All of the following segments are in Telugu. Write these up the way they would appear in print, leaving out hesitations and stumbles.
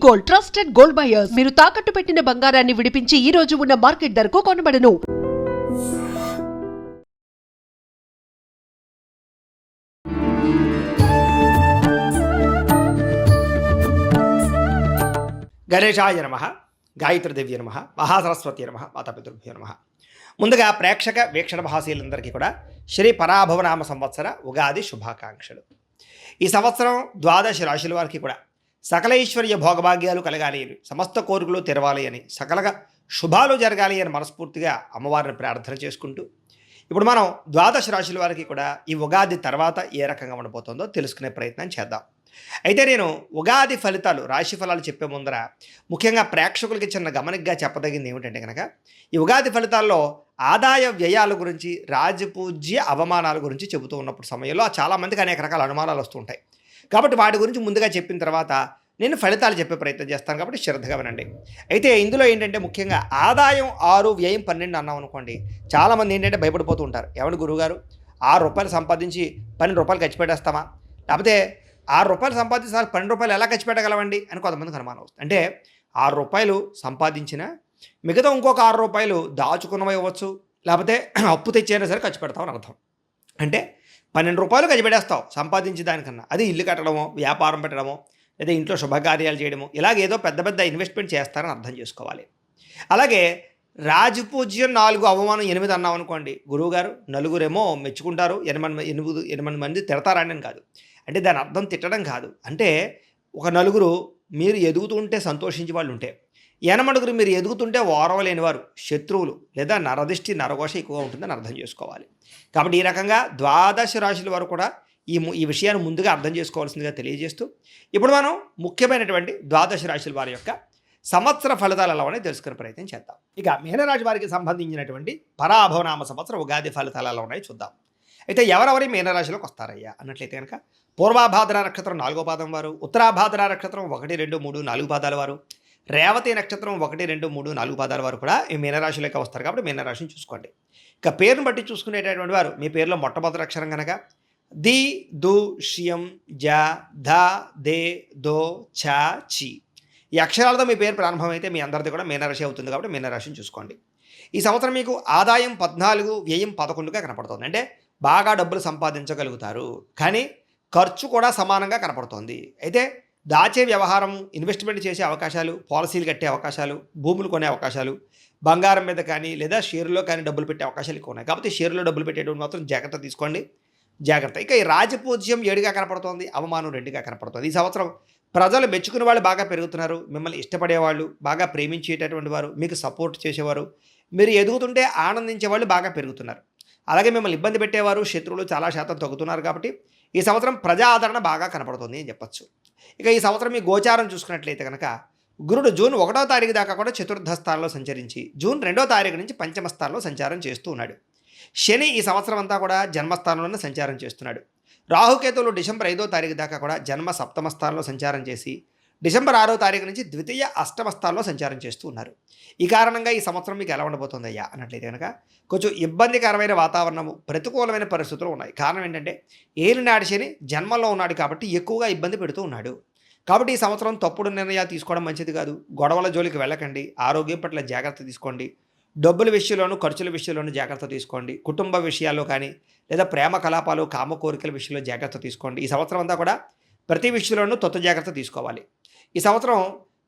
Gold, trusted gold buyers. మీరు తాకట్టు పెట్టిన బంగారాన్ని విడిపించి ఈ రోజు ఉన్న మార్కెట్ ధరకు కొనబడను. గణేశాయ నమః, గాయత్రీదేవి నమః, మహాసరస్వతి నమః, మాతాపితృభ్యో నమః. ముందుగా ప్రేక్షక వీక్షణ భాషలందరికీ కూడా శ్రీ పరాభవనామ సంవత్సర ఉగాది శుభాకాంక్షలు. ఈ సంవత్సరం ద్వాదశ రాశుల వారికి కూడా సకల ఐశ్వర్య భోగభాగ్యాలు కలగాలి అని, సమస్త కోరికలు తెరవాలి అని, సకలగా శుభాలు జరగాలి అని మనస్ఫూర్తిగా అమ్మవారిని ప్రార్థన చేసుకుంటూ ఇప్పుడు మనం ద్వాదశ రాశుల వారికి కూడా ఈ ఉగాది తర్వాత ఏ రకంగా ఉండబోతుందో తెలుసుకునే ప్రయత్నం చేద్దాం. అయితే నేను ఉగాది ఫలితాలు, రాశి ఫలాలు చెప్పే ముందర ముఖ్యంగా ప్రేక్షకులకి చిన్న గమనికగా చెప్పదగింది ఏమిటంటే కనుక, ఈ ఉగాది ఫలితాల్లో ఆదాయ వ్యయాల గురించి, రాజపూజ్య అవమానాల గురించి చెబుతూ ఉన్నప్పుడు సమయంలో చాలామందికి అనేక రకాల అనుమానాలు వస్తూ ఉంటాయి. కాబట్టి వాటి గురించి ముందుగా చెప్పిన తర్వాత నేను ఫలితాలు చెప్పే ప్రయత్నం చేస్తాను, కాబట్టి శ్రద్ధగా వినండి. అయితే ఇందులో ఏంటంటే ముఖ్యంగా ఆదాయం 6, వ్యయం 12 అన్నాం అనుకోండి, చాలామంది ఏంటంటే భయపడిపోతూ ఉంటారు. ఏమంటే గురువుగారు, ₹6 సంపాదించి ₹12 ఖర్చు పెట్టేస్తామా, లేకపోతే ₹6 సంపాదించి ₹12 ఎలా ఖర్చు పెట్టగలవండి అని కొంతమందికి అనుమానం వస్తుంది. అంటే ₹6 సంపాదించిన మిగతా ఇంకొక ₹6 దాచుకున్నవి ఇవ్వచ్చు, లేకపోతే అప్పు తెచ్చైనా సరే ఖర్చు పెడతామని అర్థం. అంటే ₹12 ఖర్చు పెట్టేస్తావు సంపాదించి దానికన్నా. అది ఇల్లు కట్టడమో, వ్యాపారం పెట్టడమో, లేదా ఇంట్లో శుభకార్యాలు చేయడమో, ఇలాగేదో పెద్ద పెద్ద ఇన్వెస్ట్మెంట్ చేస్తారని అర్థం చేసుకోవాలి. అలాగే రాజపూజ్యం 4, అవమానం 8 అన్నాం అనుకోండి, గురువుగారు నలుగురేమో మెచ్చుకుంటారు, 8 మంది తిడతారని కాదు. అంటే దాని అర్థం తిట్టడం కాదు. అంటే ఒక నలుగురు మీరు ఎదుగుతుంటే సంతోషించే వాళ్ళు ఉంటే, 8 మీరు ఎదుగుతుంటే ఓరవలేని వారు శత్రువులు, లేదా నరదిష్టి నరఘోష ఎక్కువగా ఉంటుందని అర్థం చేసుకోవాలి. కాబట్టి ఈ రకంగా ద్వాదశ రాశుల వారు కూడా ఈ విషయాన్ని ముందుగా అర్థం చేసుకోవాల్సిందిగా తెలియజేస్తూ ఇప్పుడు మనం ముఖ్యమైనటువంటి ద్వాదశ రాశుల వారి యొక్క సంవత్సర ఫలితాలు ఎలా ఉన్నాయో తెలుసుకునే ప్రయత్నం చేద్దాం. ఇక మీనరాశి వారికి సంబంధించినటువంటి పరాభవనామ సంవత్సరం ఉగాది ఫలితాలు ఎలా ఉన్నాయో చూద్దాం. అయితే ఎవరెవరి మీనరాశిలోకి వస్తారయ్యా అన్నట్లయితే కనుక, పూర్వాభాద్ర నక్షత్రం 4వ పాదం వారు, ఉత్తరాభాద్ర నక్షత్రం 1, 2, 3, 4 పాదాల వారు, రేవతి నక్షత్రం 1, 2, 3, 4 పాదాల వారు కూడా ఈ మీనరాశిలోకి వస్తారు. కాబట్టి మీనరాశిని చూసుకోండి. ఇక పేరును బట్టి చూసుకునేటటువంటి వారు మీ పేరులో మొట్టమొదటి అక్షరం కనుక ది, దు, షియం, జ, ధ, దే, దో, చ, చి ఈ అక్షరాలతో మీ పేరు ప్రారంభమైతే మీ అందరిది కూడా మీనరాశి అవుతుంది. కాబట్టి మీనరాశిని చూసుకోండి. ఈ సంవత్సరం మీకు ఆదాయం 14, వ్యయం 11గా కనపడుతుంది. అంటే బాగా డబ్బులు సంపాదించగలుగుతారు, కానీ ఖర్చు కూడా సమానంగా కనపడుతోంది. అయితే దాచే వ్యవహారం, ఇన్వెస్ట్మెంట్ చేసే అవకాశాలు, పాలసీలు కట్టే అవకాశాలు, భూములు కొనే అవకాశాలు, బంగారం మీద కానీ లేదా షేర్లో కానీ డబ్బులు పెట్టే అవకాశాలు ఎక్కువ ఉన్నాయి. కాబట్టి షేర్లో డబ్బులు పెట్టేటువంటి మాత్రం జాగ్రత్త తీసుకోండి, జాగ్రత్త. ఇక ఈ రాజపూజ్యం 7గా కనపడుతోంది, అవమానం 2గా కనపడుతుంది. ఈ సంవత్సరం ప్రజలు మెచ్చుకునే వాళ్ళు బాగా పెరుగుతున్నారు, మిమ్మల్ని ఇష్టపడేవాళ్ళు, బాగా ప్రేమించేటటువంటి వారు, మీకు సపోర్ట్ చేసేవారు, మీరు ఎదుగుతుంటే ఆనందించే వాళ్ళు బాగా పెరుగుతున్నారు. అలాగే మిమ్మల్ని ఇబ్బంది పెట్టేవారు, శత్రువులు చాలా శాతం తగ్గుతున్నారు. కాబట్టి ఈ సంవత్సరం ప్రజా ఆదరణ బాగా కనపడుతుంది అని చెప్పచ్చు. ఇక ఈ సంవత్సరం మీ గోచారం చూసుకున్నట్లయితే కనుక, గురుడు జూన్ 1వ తారీఖు దాకా కూడా చతుర్థ స్థానంలో సంచరించి జూన్ 2వ తారీఖు నుంచి పంచమ స్థానంలో సంచారం చేస్తూ ఉన్నాడు. శని ఈ సంవత్సరం అంతా కూడా జన్మస్థానంలోనే సంచారం చేస్తున్నాడు. రాహుకేతువులు డిసెంబర్ 5వ తారీఖు దాకా కూడా జన్మ సప్తమ స్థానంలో సంచారం చేసి డిసెంబర్ 6వ తారీఖు నుంచి ద్వితీయ అష్టమ స్థానంలో సంచారం చేస్తూ ఉన్నారు. ఈ కారణంగా ఈ సంవత్సరం మీకు ఎలా ఉండబోతుందయ్యా అన్నట్లయితే కనుక, కొంచెం ఇబ్బందికరమైన వాతావరణము, ప్రతికూలమైన పరిస్థితులు ఉన్నాయి. కారణం ఏంటంటే ఏలినాటి శని జన్మలో ఉన్నాడు కాబట్టి ఎక్కువగా ఇబ్బంది పెడుతూ ఉన్నాడు. కాబట్టి ఈ సంవత్సరం తప్పుడు నిర్ణయాలు తీసుకోవడం మంచిది కాదు. గొడవల జోలికి వెళ్ళకండి, ఆరోగ్యం పట్ల జాగ్రత్త తీసుకోండి, డబ్బుల విషయంలోనూ ఖర్చుల విషయంలోనూ జాగ్రత్త తీసుకోండి, కుటుంబ విషయాల్లో కానీ లేదా ప్రేమ కలాపాలు, కామ కోరికల విషయంలో జాగ్రత్త తీసుకోండి. ఈ సంవత్సరం అంతా కూడా ప్రతి విషయంలోనూ జాగ్రత్త తీసుకోవాలి. ఈ సంవత్సరం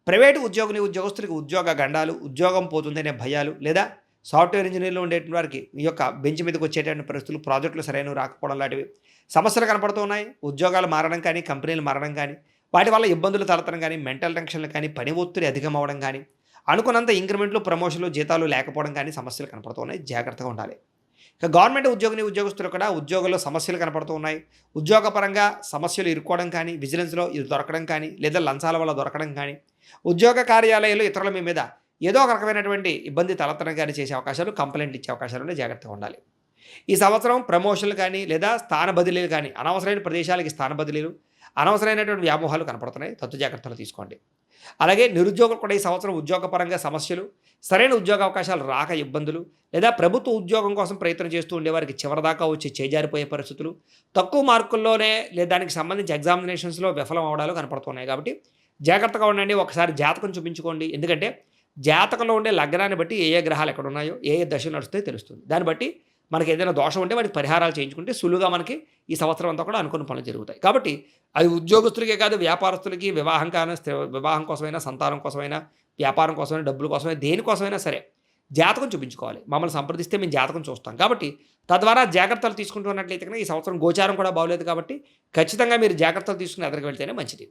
ప్రైవేటు ఉద్యోగస్తులకి ఉద్యోగ గండాలు, ఉద్యోగం పోతుందనే భయాలు, లేదా సాఫ్ట్వేర్ ఇంజనీర్లు ఉండేటువంటి వారికి ఈ యొక్క బెంచ్ మీదకి వచ్చేటువంటి పరిస్థితులు, ప్రాజెక్టులు సరైన రాకపోవడం లాంటివి సమస్యలు కనపడుతూ ఉన్నాయి. ఉద్యోగాలు మారడం కానీ, కంపెనీలు మారడం కానీ, వాటి వల్ల ఇబ్బందులు తలెత్తడం కానీ, మెంటల్ టెన్షన్లు కానీ, పని ఒత్తిడి అధికం అవ్వడం కానీ, అనుకున్నంత ఇంక్రిమెంట్లు, ప్రమోషన్లు, జీతాలు లేకపోవడం కానీ సమస్యలు కనపడుతూ ఉన్నాయి. జాగ్రత్తగా ఉండాలి. ఇక గవర్నమెంట్ ఉద్యోగస్తులు కూడా ఉద్యోగంలో సమస్యలు కనపడుతూ ఉన్నాయి. ఉద్యోగపరంగా సమస్యలు ఇరుక్కోవడం కానీ, విజిలెన్స్లో ఇది దొరకడం కానీ, లేదా లంచాల వల్ల దొరకడం కానీ, ఉద్యోగ కార్యాలయాల్లో ఇతరుల మీ మీద ఏదో ఒక రకమైనటువంటి ఇబ్బంది తలెత్తడం కానీ చేసే అవకాశాలు, కంప్లైంట్ ఇచ్చే అవకాశాలు జాగ్రత్తగా ఉండాలి. ఈ సంవత్సరం ప్రమోషన్లు కానీ లేదా స్థాన బదిలీలు కానీ, అనవసరమైన ప్రదేశాలకి స్థాన బదిలీలు, అనవసరమైనటువంటి వ్యామోహాలు కనపడుతున్నాయి. జాగ్రత్తలు తీసుకోండి. అలాగే నిరుద్యోగులు కూడా ఈ సంవత్సరం ఉద్యోగపరంగా సమస్యలు, సరైన ఉద్యోగ అవకాశాలు రాక ఇబ్బందులు, లేదా ప్రభుత్వ ఉద్యోగం కోసం ప్రయత్నం చేస్తూ ఉండేవారికి చివరిదాకా వచ్చి చేజారిపోయే పరిస్థితులు, తక్కువ మార్కుల్లోనే లేదా దానికి సంబంధించి ఎగ్జామినేషన్స్లో విఫలం అవడాలు కనపడుతున్నాయి. కాబట్టి జాగ్రత్తగా ఉండండి. ఒకసారి జాతకం చూపించుకోండి. ఎందుకంటే జాతకంలో ఉండే లగ్నాన్ని బట్టి ఏ ఏ గ్రహాలు ఎక్కడ ఉన్నాయో, ఏ ఏ దశలు నడుస్తాయో తెలుస్తుంది. దాన్ని బట్టి మనకి ఏదైనా దోషం ఉంటే వాటికి పరిహారాలు చేయించుకుంటే సులువుగా మనకి ఈ సంవత్సరం అంతా కూడా అనుకున్న పనులు జరుగుతాయి. కాబట్టి అది ఉద్యోగస్తులకే కాదు, వ్యాపారస్తులకి వివాహం కోసమైనా, సంతానం కోసమైనా, వ్యాపారం కోసమైనా, డబ్బుల కోసమైనా, దేనికోసమైనా సరే జాతకం చూపించుకోవాలి. మమ్మల్ని సంప్రదిస్తే మేము జాతకం చూస్తాం. కాబట్టి తద్వారా జాగ్రత్తలు తీసుకుంటున్నట్లయితే కనుక ఈ సంవత్సరం గోచారం కూడా బాగోలేదు కాబట్టి ఖచ్చితంగా మీరు జాగ్రత్తలు తీసుకుని ఎదరికి వెళ్తేనే మంచిది.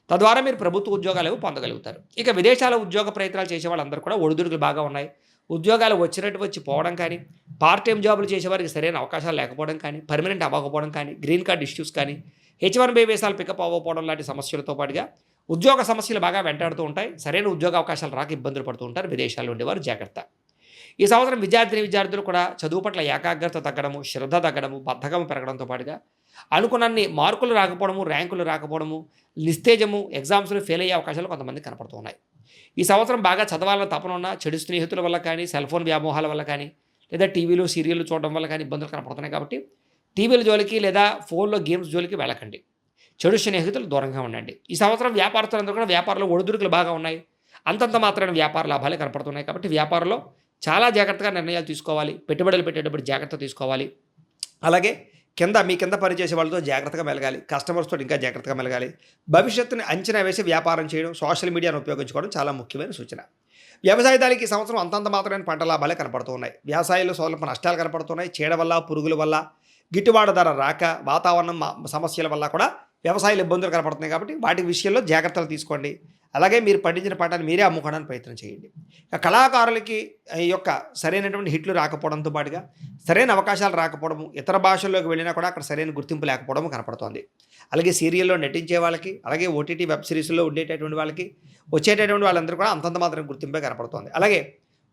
తద్వారా మీరు ప్రభుత్వ ఉద్యోగాలు పొందగలుగుతారు. ఇక విదేశాల ఉద్యోగ ప్రయత్నాలు చేసే వాళ్ళందరూ కూడా ఒడిదుడుకులు బాగా ఉన్నాయి. ఉద్యోగాలు వచ్చినట్టు వచ్చి పోవడం కానీ, పార్ట్ టైం జాబులు చేసేవారికి సరైన అవకాశాలు లేకపోవడం కానీ, పర్మనెంట్ అవ్వకపోవడం కానీ, గ్రీన్ కార్డ్ ఇష్యూస్ కానీ, H1B వీసాలు పికప్ అవ్వకపోవడం లాంటి సమస్యలతో పాటుగా ఉద్యోగ సమస్యలు బాగా వెంటాడుతూ ఉంటాయి. సరైన ఉద్యోగ అవకాశాలు రాక ఇబ్బందులు పడుతూ ఉంటారు విదేశాల్లో ఉండేవారు. జాగ్రత్త. ఈ సంవత్సరం విద్యార్థులు కూడా చదువు పట్ల ఏకాగ్రత తగ్గడము, శ్రద్ధ తగ్గడము, బద్ధకం పెరగడంతో పాటుగా అనుకున్నన్ని మార్కులు రాకపోవడము, ర్యాంకులు రాకపోవడము, నిస్తేజము, ఎగ్జామ్స్లో ఫెయిల్ అయ్యే అవకాశాలు కొంతమంది కనపడుతూ ఉన్నాయి. ఈ సంవత్సరం బాగా చదవాలని తపన ఉన్న చెడు స్నేహితుల వల్ల కానీ, సెల్ ఫోన్ వ్యామోహాల వల్ల కానీ, లేదా టీవీలు సీరియళ్ళు చూడడం వల్ల కానీ ఇబ్బందులు కనపడుతున్నాయి. కాబట్టి టీవీల జోలికి లేదా ఫోన్లో గేమ్స్ జోలికి వెళ్ళకండి. చెడు స్నేహితులు దూరంగా ఉండండి. ఈ సంవత్సరం వ్యాపారస్తులందరూ కూడా వ్యాపారంలో ఒడిదుడుకులు బాగా ఉన్నాయి. అంతంత మాత్రమే వ్యాపార లాభాలే కనపడుతున్నాయి. కాబట్టి వ్యాపారంలో చాలా జాగ్రత్తగా నిర్ణయాలు తీసుకోవాలి. పెట్టుబడులు పెట్టేటప్పుడు జాగ్రత్త తీసుకోవాలి. అలాగే మీ కింద పనిచేసే వాళ్ళతో జాగ్రత్తగా మెలగాలి. కస్టమర్స్తో ఇంకా జాగ్రత్తగా మెలగాలి. భవిష్యత్తుని అంచనా వేసి వ్యాపారం చేయడం, సోషల్ మీడియాను ఉపయోగించుకోవడం చాలా ముఖ్యమైన సూచన. వ్యవసాయదారులకి ఈ సంవత్సరం అంతంత మాత్రమైన పంట లాభాలే కనపడుతూ ఉన్నాయి. వ్యవసాయంలో స్వల్ప నష్టాలు కనపడుతున్నాయి. చీడ వల్ల, పురుగుల వల్ల, గిట్టుబాటు ధర రాక, వాతావరణం సమస్యల వల్ల కూడా వ్యవసాయాలు ఇబ్బందులు కనపడుతున్నాయి. కాబట్టి వాటి విషయంలో జాగ్రత్తలు తీసుకోండి. అలాగే మీరు పండించిన పంటను మీరే అమ్ముకోవడానికి ప్రయత్నం చేయండి. కళాకారులకి ఈ యొక్క సరైనటువంటి హిట్లు రాకపోవడంతో పాటుగా సరైన అవకాశాలు రాకపోవడము, ఇతర భాషల్లోకి వెళ్ళినా కూడా అక్కడ సరైన గుర్తింపు లేకపోవడం కనపడుతోంది. అలాగే సీరియల్లో నటించే వాళ్ళకి, అలాగే ఓటీటీ వెబ్ సిరీస్లో ఉండేటటువంటి వాళ్ళకి, వచ్చేటటువంటి వాళ్ళందరూ కూడా అంతంత మాత్రం గుర్తింపే కనపడుతోంది. అలాగే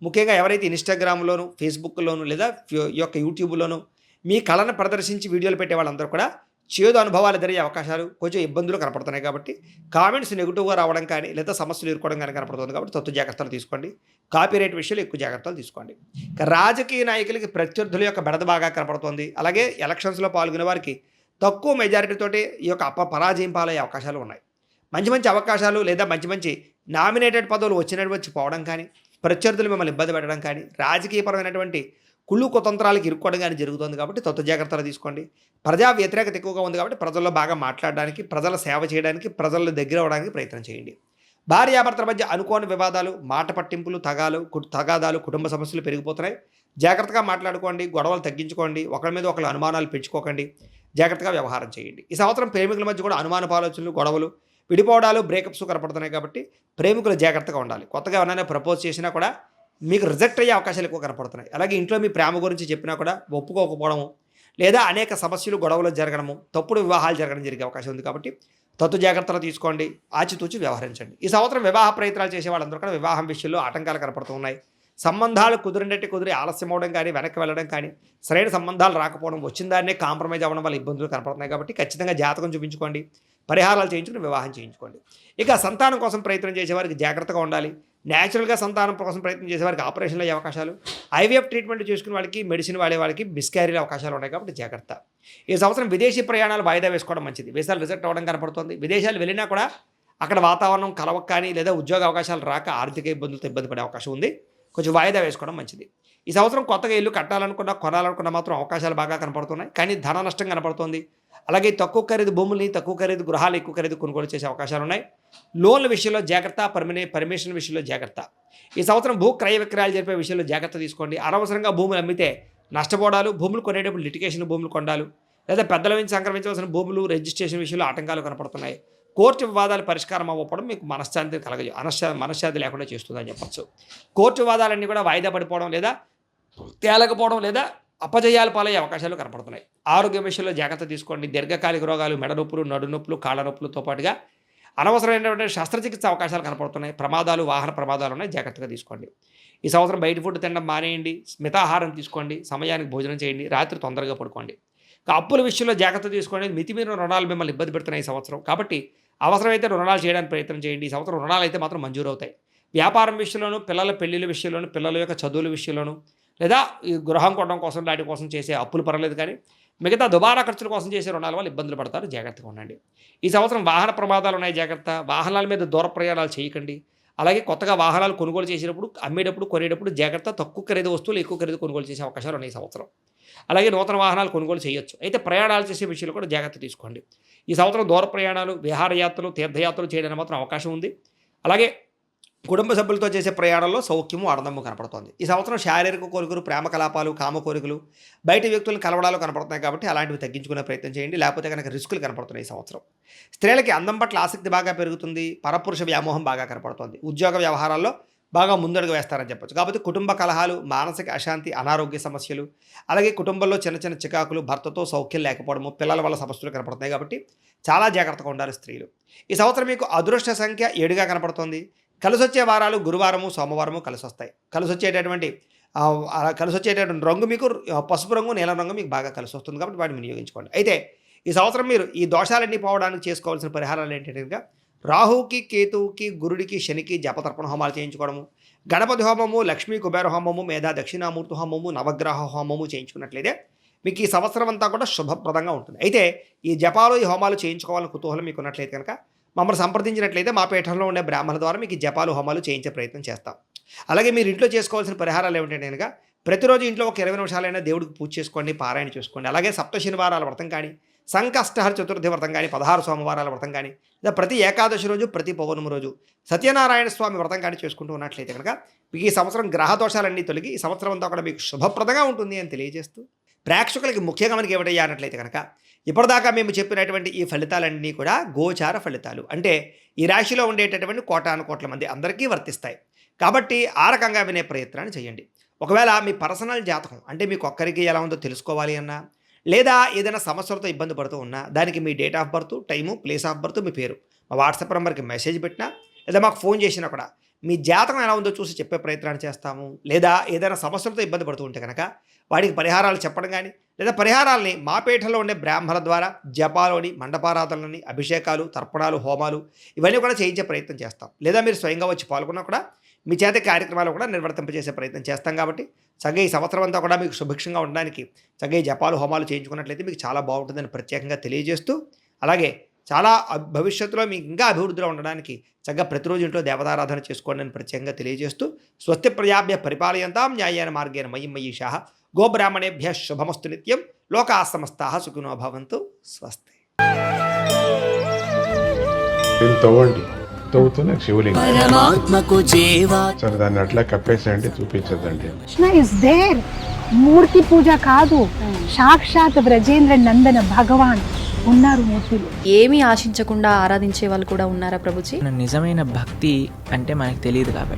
ముఖ్యంగా ఎవరైతే ఇన్స్టాగ్రామ్లోను, ఫేస్బుక్లోను లేదా ఈ యొక్క యూట్యూబ్లోను మీ కళను ప్రదర్శించి వీడియోలు పెట్టే వాళ్ళందరూ కూడా చేదు అనుభవాలు ఎదురయ్యే అవకాశాలు, కొంచెం ఇబ్బందులు కనపడుతున్నాయి. కాబట్టి కామెంట్స్ నెగిటివ్గా రావడం కానీ, లేదా సమస్యలు ఎదుర్కోవడం కానీ కనపడుతుంది. కాబట్టి తత్వ జాగ్రత్తలు తీసుకోండి. కాపీరైట్ విషయంలో ఎక్కువ జాగ్రత్తలు తీసుకోండి. రాజకీయ నాయకులకి ప్రత్యర్థుల యొక్క బెడద బాగా కనపడుతోంది. అలాగే ఎలక్షన్స్లో పాల్గొనే వారికి తక్కువ మెజారిటీతోటి ఈ యొక్క పరాజయం పాలయ్యే అవకాశాలు ఉన్నాయి. మంచి మంచి అవకాశాలు లేదా మంచి నామినేటెడ్ పదవులు వచ్చి పోవడం కానీ, ప్రత్యర్థులు మిమ్మల్ని ఇబ్బంది పెట్టడం కానీ, రాజకీయపరమైనటువంటి కుళ్ళు కుతంత్రాలకు ఇరుక్కోవడం కానీ జరుగుతుంది. కాబట్టి తత్వ జాగ్రత్తలు తీసుకోండి. ప్రజా వ్యతిరేకత ఎక్కువగా ఉంది కాబట్టి ప్రజల్లో బాగా మాట్లాడడానికి, ప్రజల సేవ చేయడానికి, ప్రజల దగ్గర అవ్వడానికి ప్రయత్నం చేయండి. భార్యాభర్తల మధ్య అనుకోని వివాదాలు, మాట పట్టింపులు, తగాదాలు, కుటుంబ సమస్యలు పెరిగిపోతున్నాయి. జాగ్రత్తగా మాట్లాడుకోండి. గొడవలు తగ్గించుకోండి. ఒకరి మీద ఒకరు అనుమానాలు పెంచుకోకండి. జాగ్రత్తగా వ్యవహారం చేయండి. ఈ సంవత్సరం ప్రేమికుల మధ్య కూడా అనుమానపు ఆలోచనలు, గొడవలు, విడిపోవడాలు, బ్రేకప్స్ కనపడుతున్నాయి. కాబట్టి ప్రేమికులు జాగ్రత్తగా ఉండాలి. కొత్తగా ఎవరైనా ప్రపోజ్ చేసినా కూడా మీకు రిజెక్ట్ అయ్యే అవకాశాలు ఎక్కువ కనపడుతున్నాయి. అలాగే ఇంట్లో మీ ప్రేమ గురించి చెప్పినా కూడా ఒప్పుకోకపోవడము, లేదా అనేక సమస్యలు, గొడవలు జరగడము, తప్పుడు వివాహాలు జరగడం జరిగే అవకాశం ఉంది. కాబట్టి తత్వ జాగ్రత్తలు తీసుకోండి. ఆచితూచి వ్యవహరించండి. ఈ సంవత్సరం వివాహ ప్రయత్నాలు చేసే వాళ్ళందరూ కూడా వివాహం విషయంలో ఆటంకాలు కనపడుతున్నాయి. సంబంధాలు కుదిరి ఆలస్యం అవడం కానీ, వెనక్కి వెళ్ళడం కానీ, సరైన సంబంధాలు రాకపోవడం, వచ్చిన దాన్నే కాంప్రమైజ్ అవ్వడం వల్ల ఇబ్బందులు కనపడుతున్నాయి. కాబట్టి ఖచ్చితంగా జాతకం చూపించుకోండి. పరిహారాలు చేయించుకుని వివాహం చేయించుకోండి. ఇక సంతానం కోసం ప్రయత్నం చేసేవారికి జాగ్రత్తగా ఉండాలి. న్యాచురల్గా సంతానం కోసం ప్రయత్నం చేసేవారికి ఆపరేషన్లు అయ్యే అవకాశాలు, IVF ట్రీట్మెంట్ చేసుకునే వాళ్ళకి, మెడిసిన్ వాడే వాళ్ళకి మిస్క్యారీల అవకాశాలు ఉన్నాయి. కాబట్టి జాగ్రత్త. ఈ సంవత్సరం విదేశీ ప్రయాణాలు వాయిదా వేసుకోవడం మంచిది. వీసాలు రిజెక్ట్ అవ్వడం కనపడుతుంది. విదేశాలు వెళ్ళినా కూడా అక్కడ వాతావరణం కలవక కానీ, లేదా ఉద్యోగ అవకాశాలు రాక ఆర్థిక ఇబ్బందులతో ఇబ్బంది పడే అవకాశం ఉంది. కొంచెం వాయిదా వేసుకోవడం మంచిది. ఈ సంవత్సరం కొత్తగా ఇల్లు కొనాలనుకున్నా మాత్రం అవకాశాలు బాగా కనపడుతున్నాయి. కానీ ధన నష్టం కనపడుతుంది. అలాగే తక్కువ ఖరీదు భూముల్ని, తక్కువ ఖరీదు గృహాలు, ఎక్కువ ఖరీదు కొనుగోలు చేసే అవకాశాలు ఉన్నాయి. లోన్ల విషయంలో జాగ్రత్త. పర్మిషన్ విషయంలో జాగ్రత్త. ఈ సంవత్సరం భూ క్రయ విక్రయాలు జరిపే విషయంలో జాగ్రత్త తీసుకోండి. అనవసరంగా భూములు అమ్మితే నష్టపోవడాలు, భూములు కొనేటప్పుడు లిటిగేషన్ భూములు కొనాలు, లేదా పెద్దల నుంచి సంక్రమించవలసిన భూములు రిజిస్ట్రేషన్ విషయంలో ఆటంకాలు కనపడుతున్నాయి. కోర్టు వివాదాలు పరిష్కారం అవ్వకపోవడం మీకు మనశ్శాంతి లేకుండా చేస్తుందని చెప్పచ్చు. కోర్టు వివాదాలన్నీ కూడా వాయిదా పడిపోవడం, లేదా తేలకపోవడం, లేదా అపజయాలు పాలయ్యే అవకాశాలు కనపడుతున్నాయి. ఆరోగ్య విషయంలో జాగ్రత్త తీసుకోండి. దీర్ఘకాలిక రోగాలు, మెడ నొప్పులు, నడు నొప్పులు, కాళ్ళ నొప్పులతో పాటుగా అనవసరమైనటువంటి శస్త్రచికిత్స అవకాశాలు కనపడుతున్నాయి. ప్రమాదాలు, వాహన ప్రమాదాలు ఉన్నాయి. జాగ్రత్తగా తీసుకోండి. ఈ సంవత్సరం బయట ఫుడ్ తినడం మానేయండి. మితాహారం తీసుకోండి. సమయానికి భోజనం చేయండి. రాత్రి తొందరగా పడుకోండి. అప్పుల విషయంలో జాగ్రత్త తీసుకోండి. మితిమీరిన రుణాలు మిమ్మల్ని ఇబ్బంది పెడుతున్నాయి ఈ సంవత్సరం. కాబట్టి అవసరమైతే రుణాలు చేయడానికి ప్రయత్నం చేయండి. ఈ సంవత్సరం రుణాలు అయితే మాత్రం మంజూరు అవుతాయి. వ్యాపారం విషయంలోనూ, పిల్లల పెళ్లిళ్ళ విషయంలోనూ, పిల్లల యొక్క చదువుల విషయంలోనూ, లేదా ఈ గృహం కొనడం కోసం వాటి కోసం చేసే అప్పులు పర్వాలేదు. కానీ మిగతా దుబారా ఖర్చుల కోసం చేసే రుణాల వల్ల ఇబ్బందులు పడతారు, జాగ్రత్తగా ఉండండి. ఈ సంవత్సరం వాహన ప్రమాదాలు ఉన్నాయి, జాగ్రత్త. వాహనాల మీద దూర ప్రయాణాలు చేయకండి. అలాగే కొత్తగా వాహనాలు కొనుగోలు చేసేటప్పుడు, అమ్మేటప్పుడు, కొనేటప్పుడు జాగ్రత్త. తక్కువ ఖరీదు వస్తువులు ఎక్కువ ఖరీదు కొనుగోలు చేసే అవకాశాలు ఉన్నాయి ఈ సంవత్సరం. అలాగే నూతన వాహనాలు కొనుగోలు చేయొచ్చు. అయితే ప్రయాణాలు చేసే విషయంలో కూడా జాగ్రత్త తీసుకోండి. ఈ సంవత్సరం దూర ప్రయాణాలు, విహారయాత్రలు, తీర్థయాత్రలు చేయడానికి మాత్రం అవకాశం ఉంది. అలాగే కుటుంబ సభ్యులతో చేసే ప్రయాణంలో సౌఖ్యము, ఆనందము కనపడుతోంది. ఈ సంవత్సరం శారీరక కోరికలు, ప్రేమ కలాపాలు, కామ కోరికలు, బయట వ్యక్తులను కలవడాలు కనపడుతున్నాయి కాబట్టి అలాంటివి తగ్గించుకునే ప్రయత్నం చేయండి. లేకపోతే కనుక రిస్కులు కనపడుతున్నాయి ఈ సంవత్సరం. స్త్రీలకి అందం పట్ల ఆసక్తి బాగా పెరుగుతుంది. పరపురుష వ్యామోహం బాగా కనపడుతోంది. ఉద్యోగ వ్యవహారాల్లో బాగా ముందడుగు వేస్తారని చెప్పొచ్చు. కాబట్టి కుటుంబ కలహాలు, మానసిక అశాంతి, అనారోగ్య సమస్యలు, అలాగే కుటుంబంలో చిన్న చిన్న చికాకులు, భర్తతో సౌఖ్యం లేకపోవడము, పిల్లల వల్ల సమస్యలు కనపడుతున్నాయి కాబట్టి చాలా జాగ్రత్తగా ఉండాలి స్త్రీలు. ఈ సంవత్సరం మీకు అదృష్ట సంఖ్య 7గా కనపడుతోంది. కలిసొచ్చే వారాలు గురువారము, సోమవారము కలిసొస్తాయి. కలిసొచ్చేటటువంటి రంగు మీకు పసుపు రంగు, నీలం రంగు మీకు బాగా కలిసి వస్తుంది కాబట్టి వాటిని వినియోగించుకోండి. అయితే ఈ సంవత్సరం మీరు ఈ దోషాలన్నీ పోవడానికి చేసుకోవాల్సిన పరిహారాలు ఏంటంటే రాహుకి, కేతువుకి, గురుడికి, శనికి జపతర్పణ హోమాలు చేయించుకోవడము, గణపతి హోమము, లక్ష్మీ కుబేర హోమము, మేధా దక్షిణామూర్తి హోమము, నవగ్రహ హోమము చేయించుకున్నట్లయితే మీకు ఈ సంవత్సరం అంతా కూడా శుభప్రదంగా ఉంటుంది. అయితే ఈ జపాలు, ఈ హోమాలు చేయించుకోవాలని కుతూహలం మీకు ఉన్నట్లయితే కనుక మమ్మల్ని సంప్రదించినట్లయితే మా పీఠంలో ఉండే బ్రాహ్మణుల ద్వారా మీకు ఈ జపాలు, హోమాలు చేయించే ప్రయత్నం చేస్తాం. అలాగే మీరు ఇంట్లో చేసుకోవాల్సిన పరిహారాలు ఏమిటంటే కనుక ప్రతిరోజు ఇంట్లో ఒక 20 నిమిషాలైనా దేవుడికి పూజ చేసుకోండి, పారాయణ చేసుకోండి. అలాగే సప్త శనివారాల వ్రతం కానీ, సంకష్టహర చతుర్థి వ్రతం కానీ, 16 సోమవారాల వ్రతం కానీ, లేదా ప్రతి ఏకాదశి రోజు, ప్రతి పౌర్ణమి రోజు సత్యనారాయణ స్వామి వ్రతం కానీ చేసుకుంటూ ఉన్నట్లయితే కనుక మీకు ఈ సంవత్సరం గ్రహ దోషాలన్నీ తొలగి ఈ సంవత్సరం అంతా కూడా మీకు శుభప్రదంగా ఉంటుంది అని తెలియజేస్తూ, ప్రేక్షకులకి ముఖ్యంగా మనకి ఏమిటయ్యా అన్నట్లయితే కనుక ఇప్పటిదాకా మేము చెప్పినటువంటి ఈ ఫలితాలన్నీ కూడా గోచార ఫలితాలు. అంటే ఈ రాశిలో ఉండేటటువంటి కోటాను కోట్ల మంది అందరికీ వర్తిస్తాయి. కాబట్టి ఆ రకంగా వినే ప్రయత్నాన్ని చేయండి. ఒకవేళ మీ పర్సనల్ జాతకం అంటే మీకు ఒక్కరికి ఎలా ఉందో తెలుసుకోవాలి అన్నా, లేదా ఏదైనా సమస్యలతో ఇబ్బంది పడుతూ ఉన్నా దానికి మీ date of birth, time, place of birth, మీ పేరు మా వాట్సాప్ నెంబర్కి మెసేజ్ పెట్టినా, లేదా మాకు ఫోన్ చేసినా కూడా మీ జాతకం ఎలా ఉందో చూసి చెప్పే ప్రయత్నాన్ని చేస్తాము. లేదా ఏదైనా సమస్యలతో ఇబ్బంది పడుతూ ఉంటే కనుక వాడికి పరిహారాలు చెప్పడం కానీ, లేదా పరిహారాలని మా పీఠంలో ఉండే బ్రాహ్మణుల ద్వారా జపాలోని, మండపారాధనలని, అభిషేకాలు, తర్పణాలు, హోమాలు ఇవన్నీ కూడా చేయించే ప్రయత్నం చేస్తాం. లేదా మీరు స్వయంగా వచ్చి పాల్గొన్నా కూడా మీ చేత కార్యక్రమాలు కూడా నిర్వర్తింపజేసే ప్రయత్నం చేస్తాం. కాబట్టి చక్కగా ఈ సంవత్సరం అంతా కూడా మీకు సుభిక్షంగా ఉండడానికి చక్కగా ఈ జపాలు, హోమాలు చేయించుకున్నట్లయితే మీకు చాలా బాగుంటుందని ప్రత్యేకంగా తెలియజేస్తూ, అలాగే చాలా భవిష్యత్తులో మీకు ఇంకా అభివృద్ధిలో ఉండడానికి చక్కగా ప్రతిరోజు ఇంట్లో దేవతారాధన చేసుకోండి అని ప్రత్యేకంగా తెలియజేస్తూ, స్వస్తి ప్రజాభ్య పరిపాలయంతాం న్యాయేన మార్గేణ మయి మయీషాః గోబ్రాహ్మణేభ్య శుభమస్తు నిత్యం లోకాః సమస్తాః సుఖినో భవంతు. స్వస్తి. తవ్వండి, తవ్వుతూనే శివలింగం. పరమాత్మకు జీవా సరే దాన్ని అట్లా కప్పేసేయండి, చూపించదండి. Krishna is there. మూర్తి పూజ కాదు, సాక్షాత్ బ్రజేంద్ర నందన భగవాన్ ఉన్నారు మూర్తిలో. ఏమీ ఆశించకుండా ఆరాధించే వాళ్ళు కూడా ఉన్నారా ప్రభుజీ? నిజమైన భక్తి అంటే మనకు తెలియదు కాబట్టి